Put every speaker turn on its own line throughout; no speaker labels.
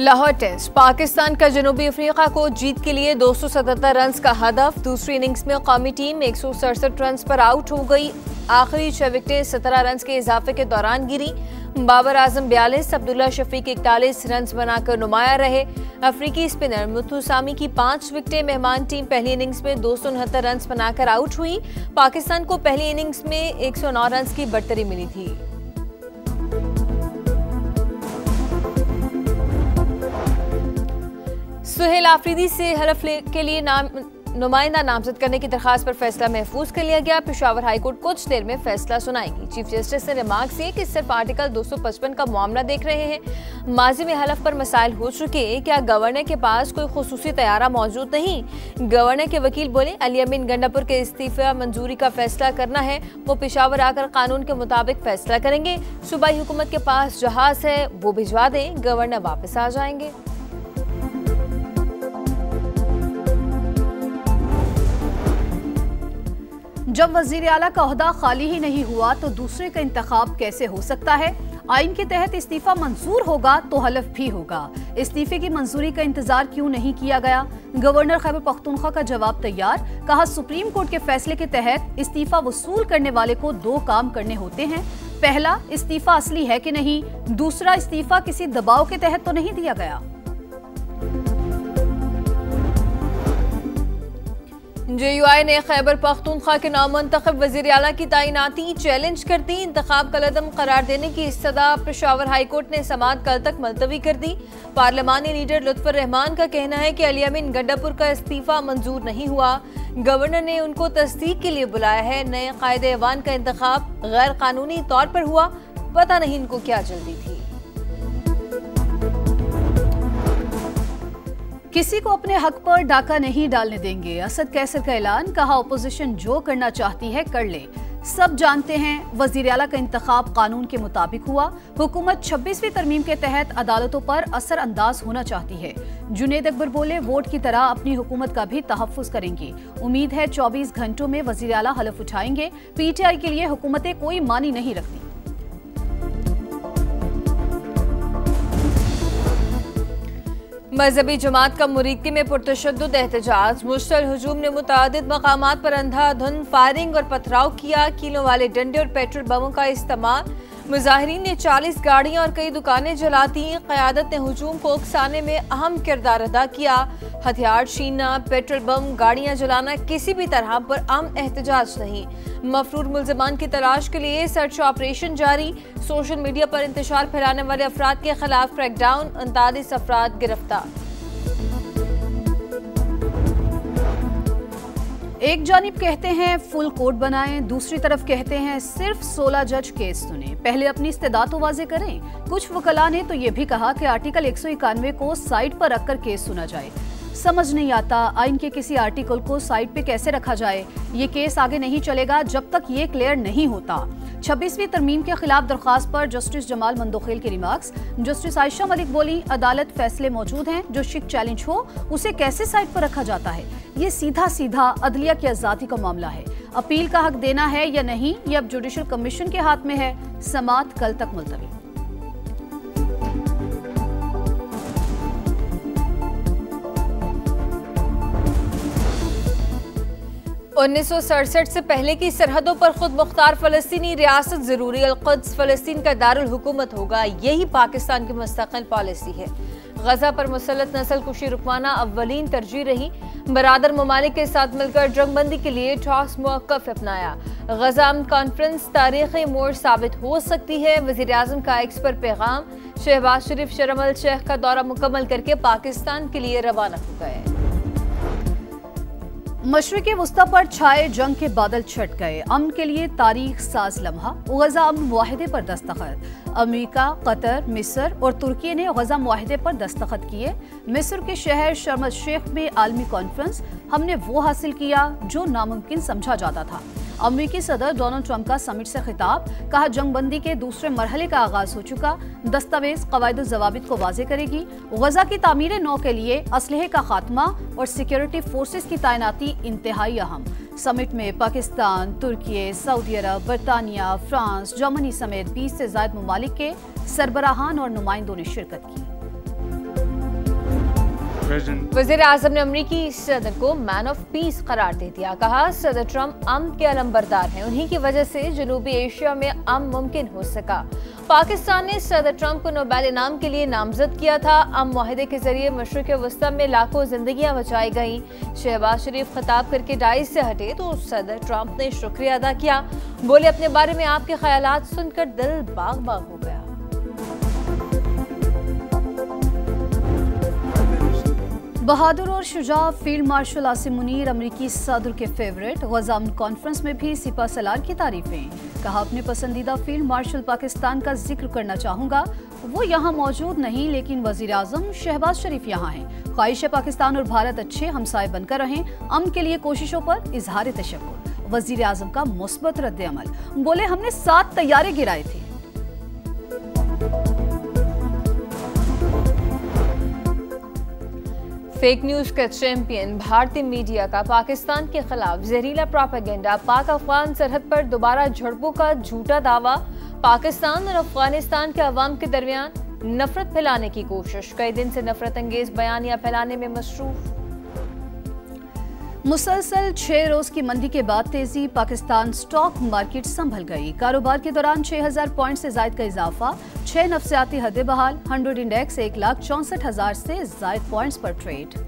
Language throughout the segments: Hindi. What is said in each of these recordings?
लाहौर टेस्ट पाकिस्तान का जनूबी अफ्रीका को जीत के लिए 277 रन का हदफ। दूसरी इनिंग्स में कौमी टीम 167 रन पर आउट हो गई। आखिरी 6 विकेटें 17 रन के इजाफे के दौरान गिरी। बाबर आजम 42, अब्दुल्ला शफीक 41 रन बनाकर नुमाया रहे। अफ्रीकी स्पिनर मुथु सामी की 5 विकेटें। मेहमान टीम पहली इनिंग्स में 269 रन बनाकर आउट हुई। पाकिस्तान को पहली इनिंग्स में 109 रन की बढ़तरी मिली थी। सुहेल आफरीदी से हलफ के लिए नुमाइंदा नामजद करने की दरखास्त पर फैसला महफूज कर लिया गया। पेशावर हाईकोर्ट कुछ देर में फैसला सुनाएगी। चीफ जस्टिस ने रिमार्क किए कि सिर्फ आर्टिकल 255 का मामला देख रहे हैं। माजी में हलफ पर मसाइल हो चुके। क्या गवर्नर के पास कोई खुसूसी तैयारा मौजूद नहीं? गवर्नर के वकील बोले, अली अमीन गंडापुर के इस्तीफा मंजूरी का फैसला करना है। वो पेशावर आकर कानून के मुताबिक फैसला करेंगे। सूबाई हुकूमत के पास जहाज है, वो भिजवा दें, गवर्नर वापस आ जाएंगे।
जब वजीर आला का ओहदा खाली ही नहीं हुआ तो दूसरे का इंतखाब कैसे हो सकता है? आइन के तहत इस्तीफा मंजूर होगा तो हलफ भी होगा। इस्तीफे की मंजूरी का इंतजार क्यों नहीं किया गया? गवर्नर खैबर पख्तूनख्वा का जवाब तैयार। कहा, सुप्रीम कोर्ट के फैसले के तहत इस्तीफा वसूल करने वाले को 2 काम करने होते हैं। पहला, इस्तीफा असली है कि नहीं। दूसरा, इस्तीफा किसी दबाव के तहत तो नहीं दिया गया।
JUI ने खैबर पख्तूनख्वा के नामुंतखब वज़ीर आला की तैनाती चैलेंज कर दी। इंतखाब कलअदम करार देने की इस्तदा पेशावर हाईकोर्ट ने समाअत कल तक मुलतवी कर दी। पार्लिमानी लीडर लुत्फुर रहमान का कहना है कि अली अमीन गंडापुर का इस्तीफा मंजूर नहीं हुआ। गवर्नर ने उनको तस्दीक के लिए बुलाया है। नए कायदे ऐवान का इंतखाब गैर कानूनी तौर पर हुआ। पता नहीं इनको क्या जल्दी थी।
किसी को अपने हक पर डाका नहीं डालने देंगे, असद कैसर का ऐलान। कहा, ओपोजिशन जो करना चाहती है कर ले। सब जानते हैं वजीर आला का इंतखाब कानून के मुताबिक हुआ। हुकूमत 26वीं तरमीम के तहत अदालतों पर असर अंदाज होना चाहती है। जुनेद अकबर बोले, वोट की तरह अपनी हुकूमत का भी तहफ्फुज करेंगे। उम्मीद है 24 घंटों में वजीर आला हलफ उठाएंगे। PTI के लिए हुकूमतें कोई मानी नहीं रखती।
मजहबी जमात का मुरीदकी में पुरतशद्दुद एहतजाज। मुश्तल हुजूम ने मुतादिद मकामात पर अंधाधुंध फायरिंग और पथराव किया। कीलों वाले डंडे और पेट्रोल बमों का इस्तेमाल। मुजाहिरीन ने 40 गाड़ियां और कई दुकानें जला दी। क़यादत ने हुजूम को उकसाने में अहम किरदार अदा किया। हथियार छीनना, पेट्रोल बम, गाड़ियां जलाना किसी भी तरह पर अमन एहतजाज नहीं। मफरूर मुल्ज़िमान की तलाश के लिए सर्च ऑपरेशन जारी। सोशल मीडिया पर इंतशार फैलाने वाले अफराद के खिलाफ क्रैकडाउन। 39 अफराद गिरफ्तार।
एक जानिब कहते हैं फुल कोर्ट बनाएं, दूसरी तरफ कहते हैं सिर्फ 16 जज केस सुने। पहले अपनी इस्तेदाद तो वाज़े करें। कुछ वकला ने तो ये भी कहा कि आर्टिकल 191 को साइड पर रखकर केस सुना जाए। समझ नहीं आता आइन के किसी आर्टिकल को साइड पे कैसे रखा जाए। ये केस आगे नहीं चलेगा जब तक ये क्लियर नहीं होता। 26वीं तरमीम के खिलाफ दरखास्त पर जस्टिस जमाल मंदोखेल के रिमार्क्स। जस्टिस आयशा मलिक बोली, अदालत फैसले मौजूद हैं, जो शिक चैलेंज हो उसे कैसे साइड पर रखा जाता है। ये सीधा सीधा अदलिया की आज़ादी का मामला है। अपील का हक देना है या नहीं, ये अब जुडिशल कमीशन के हाथ में है। समाअत कल तक मुलतवी।
1967 से पहले की सरहदों पर खुद मुख्तार फलस्तीनी रियासत जरूरी। अल-कुद्स फलस्तीन का दारुल हुकूमत होगा। यही पाकिस्तान की मुस्तक़िल पॉलिसी है। गजा पर मुसल्लत नस्ल कुशी रुकवाना अव्वलीन तरजीह रही। बरादर ममालिक के साथ मिलकर जंगबंदी के लिए ठोस मौक़िफ़ अपनाया। गजा अमन कॉन्फ्रेंस तारीख़ी मोड़ साबित हो सकती है। वज़ीर आज़म का एक्स पर पैगाम। शहबाज शरीफ शर्म अल शेख का दौरा मुकम्मल करके पाकिस्तान के लिए रवाना हो गए।
मशरिक़ी वुस्ता पर छाए जंग के बादल छट गए। अमन के लिए तारीख साज लम्हा। गजा अमन मुआहिदे पर दस्तखत। अमेरिका, कतर, मिस्र और तुर्की ने गजा मुआहिदे पर दस्तखत किए। मिस्र के शहर शर्म अल शेख में आलमी कॉन्फ्रेंस। हमने वो हासिल किया जो नामुमकिन समझा जाता था। अमेरिकी सदर डोनाल्ड ट्रंप का समिट से खिताब। कहा, जंगबंदी के दूसरे मरहले का आगाज हो चुका। दस्तावेज कवायद ज़वाबित को वाज़े करेगी। गजा की तामीर नौ के लिए असलहे का खात्मा और सिक्योरिटी फोर्सेस की तैनाती इंतहाई अहम। समिट में पाकिस्तान, तुर्की, सऊदी अरब, बरतानिया, फ्रांस, जर्मनी समेत 20 से ज़ायद ममालिक के सरबराहान और नुमाइंदों ने शिरकत की।
President.
वज़ीर आज़म ने अमरीकी सदर को मैन ऑफ पीस करार दे दिया। कहा सदर ट्रंप अमन के अलंबरदार हैं, उन्हीं की वजह से जनूबी एशिया में अमन मुमकिन हो सका। पाकिस्तान ने सदर ट्रंप को नोबेल इनाम के लिए नामजद किया था। अमन मुआहदे के जरिए मशरिक वस्ती में लाखों जिंदगियां बचाई गईं। शहबाज शरीफ खिताब करके डाइस से हटे तो सदर ट्रंप ने शुक्रिया अदा किया। बोले अपने बारे में आपके ख्यालात सुनकर दिल बाग बाग हो गया।
बहादुर और शुजा फील्ड मार्शल आसिम मुनीर अमरीकी सदर के फेवरेट। गज़ा अमन कॉन्फ्रेंस में भी सिपा सलार की तारीफें। कहा अपने पसंदीदा फील्ड मार्शल पाकिस्तान का जिक्र करना चाहूँगा। वो यहाँ मौजूद नहीं लेकिन वज़ीर आज़म शहबाज शरीफ यहाँ हैं। ख्वाहिश है पाकिस्तान और भारत अच्छे हमसाए बनकर रहें। अमन के लिए कोशिशों पर इजहार तशक्कुर। वज़ीर आज़म का मुस्बत रद्द-ए-अमल। बोले हमने 7 तैयारे गिराए थे।
फेक न्यूज का चैंपियन भारतीय मीडिया का पाकिस्तान के खिलाफ जहरीला प्रोपेगेंडा। पाक अफगान सरहद पर दोबारा झड़पों का झूठा दावा। पाकिस्तान और अफगानिस्तान के अवाम के दरमियान नफरत फैलाने की कोशिश। कई दिन से नफरत अंगेज बयानियां फैलाने में मसरूफ।
मुसलसल 6 रोज की मंदी के बाद तेजी। पाकिस्तान स्टॉक मार्केट संभल गई। कारोबार के दौरान 6000 पॉइंट से जायद का इजाफा। 6 नफसियाती हदें बहाल। 100 इंडेक्स 1,64,000 से जायद पॉइंट्स पर ट्रेड।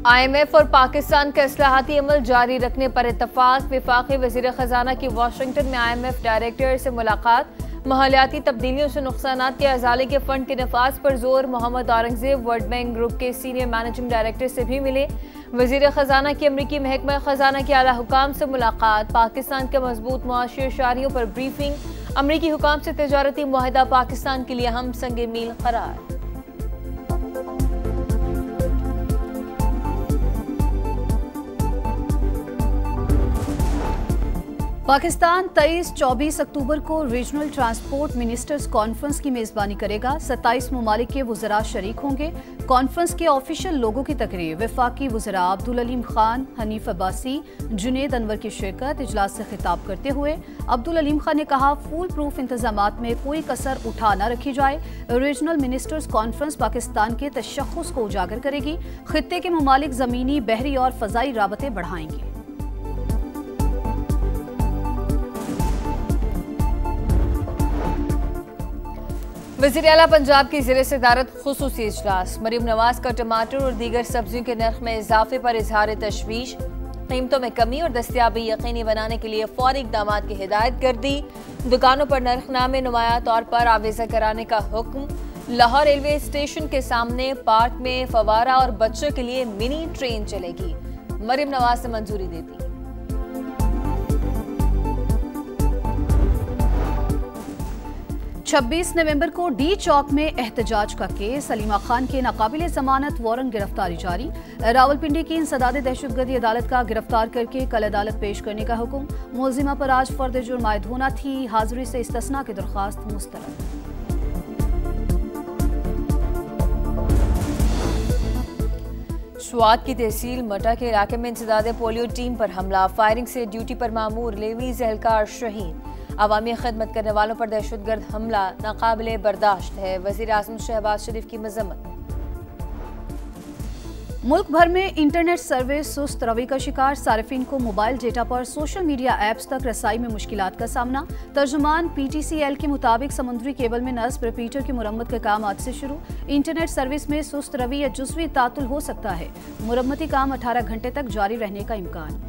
IMF और पाकिस्तान का इस्लाहाती अमल जारी रखने पर इत्तफाक। वफाकी वज़ीर खजाना की वाशिंगटन में IMF डायरेक्टर से मुलाकात। माहौलियाती तब्दीलियों से नुकसानात के अजाले के फंड के नफाज पर जोर। Mohammad Aurangzeb World Bank group के सीनियर मैनेजिंग डायरेक्टर से भी मिले। वज़ीर खजाना की अमरीकी महकमा खजाना के आला हुकाम से मुलाकात। पाकिस्तान के मजबूत मुआशी इशारियों पर ब्रीफिंग। अमरीकी हुकाम से तिजारती मुआहदा पाकिस्तान के लिए हम संगे मील करार।
पाकिस्तान 23-24 अक्टूबर को रीजनल ट्रांसपोर्ट मिनिस्टर्स कॉन्फ्रेंस की मेजबानी करेगा। 27 ममालिक के वुज़रा शरीक होंगे। कॉन्फ्रेंस के ऑफिशियल लोगों की तकरीर। वफाकी वुज़रा अब्दुल अलीम खान, हनीफ अब्बासी, जुनेद अनवर की शिरकत। इजलास से खिताब करते हुए अब्दुल अलीम खान ने कहा फूल प्रूफ इंतजामात में कोई कसर उठा न रखी जाए। रीजनल मिनिस्टर्स कॉन्फ्रेंस पाकिस्तान के तशख्खुस को उजागर करेगी। खित्ते के ममालिक ज़मीनी, बहरी और फ़ज़ाई राबते बढ़ाएंगे।
वज़ीर आला पंजाब की ज़ेर सदारत खुसूसी इजलास। मरीम नवाज का टमाटर और दीगर सब्जियों के नर्ख में इजाफे पर इजहार तशवीश। कीमतों में कमी और दस्तियाबी यकीनी बनाने के लिए फौरी इक़दाम की हिदायत कर दी। दुकानों पर नर्खनामे नुमाया तौर पर आवेज़ा कराने का हुक्म। लाहौर रेलवे स्टेशन के सामने पार्क में फवारा और बच्चों के लिए मिनी ट्रेन चलेगी। मरीम नवाज से मंजूरी दे दी।
26 नवंबर को डी चौक में एहतजाज का केस। सलीमा खान के नाकाबिले जमानत वारंट गिरफ्तारी जारी। रावलपिंडी की इंसदाद दहशतगर्दी अदालत का गिरफ्तार करके कल अदालत पेश करने का हुक्म। मुलजिमा पर आज फर्द जुर्म आयद होना थी। हाजिरी से इस्तिस्ना की दरख्वास्त मुस्तरद।
स्वात की तहसील मटा के इलाके में इंसदाद पोलियो टीम पर हमला। फायरिंग से ड्यूटी पर मामूर लेवीज एहलकार शहीद। अवामी खदमत करने वालों पर दहशतगर्द हमला नाकाबिले बर्दाश्त है। वज़ीर आज़म शहबाज शरीफ की मजम्मत।
मुल्क भर में इंटरनेट सर्विस सुस्त रवि का शिकार। सार्फिन को मोबाइल डेटा पर सोशल मीडिया ऐप्स तक रसाई में मुश्किलात का सामना। तर्जुमान PTCL के मुताबिक समुद्री केबल में नस्ब रिपीटर की मुरम्मत का काम आज से शुरू। इंटरनेट सर्विस में सुस्त रवि या जुज़वी तातुल हो सकता है। मुरम्मती काम 18 घंटे तक जारी रहने का इम्कान।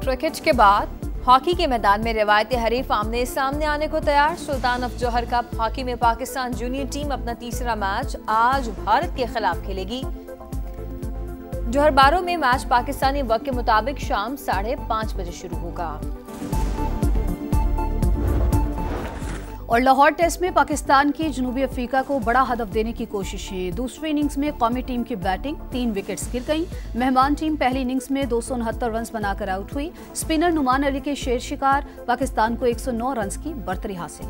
क्रिकेट के बाद हॉकी के मैदान में रिवायती हरीफ आमने सामने आने को तैयार। सुल्तान ऑफ जौहर कप हॉकी में पाकिस्तान जूनियर टीम अपना तीसरा मैच आज भारत के खिलाफ खेलेगी। जौहर बारो में मैच पाकिस्तानी वक्त के मुताबिक शाम 5:30 बजे शुरू होगा।
और लाहौर टेस्ट में पाकिस्तान की जनूबी अफ्रीका को बड़ा हदफ देने की कोशिशें। दूसरी इनिंग्स में कौमी टीम की बैटिंग, 3 विकेट्स गिर गईं। मेहमान टीम पहली इनिंग्स में 269 रन बनाकर आउट हुई। स्पिनर नुमान अली के शेर शिकार। पाकिस्तान को 109 रन की बढ़तरी हासिल।